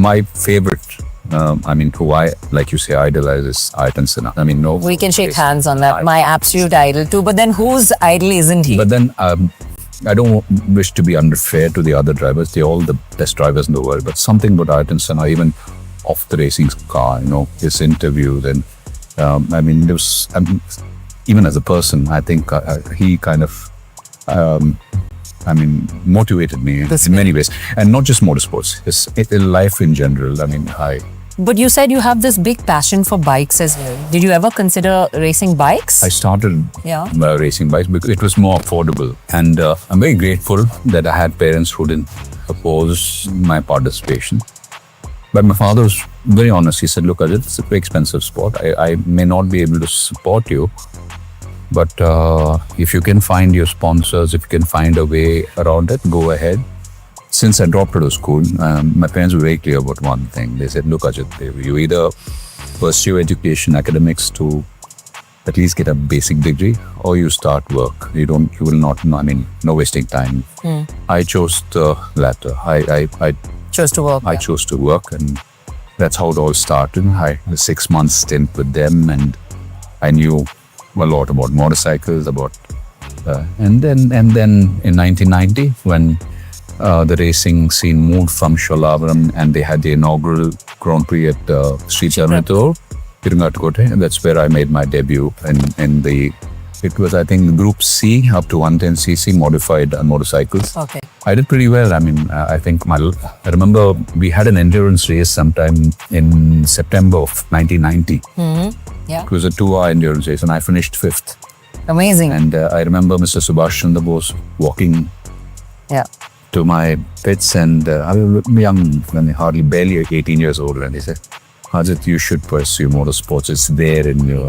my favorite, who I, like you say, idolize is Ayrton Senna. No. We can shake hands on that. My absolute idol too. But then whose idol isn't he? But then I don't wish to be unfair to the other drivers. They're all the best drivers in the world. But something about Ayrton Senna, even off the racing car, his interviews and there was, even as a person, I think he kind of, motivated me in many ways. And not just motorsports, his life in general. But you said you have this big passion for bikes as well. Did you ever consider racing bikes? I started racing bikes because it was more affordable. And I'm very grateful that I had parents who didn't oppose my participation. But my father was very honest. He said, look, Ajith, it's a very expensive sport. I may not be able to support you. But if you can find your sponsors, if you can find a way around it, go ahead. Since I dropped out of school, my parents were very clear about one thing. They said, look, Ajith, you either pursue education, academics to at least get a basic degree, or you start work. You will not, no wasting time. I chose the latter. I chose to work. I chose to work, and that's how it all started. I had a 6 month stint with them, and I knew a lot about motorcycles, and then in 1990 when the racing scene moved from Sholavaram and they had the inaugural Grand Prix at Sri Charmithur, and that's where I made my debut it was, I think, Group C up to 110cc modified motorcycles. Okay. I did pretty well. I think I remember we had an endurance race sometime in September of 1990. Yeah. It was a 2-hour endurance race and I finished 5th. Amazing. And I remember Mr. Subhash Chandra Bose walking to my pits, and I was young, barely 18 years old, and he said, Ajith, you should pursue motorsports. It's there in you.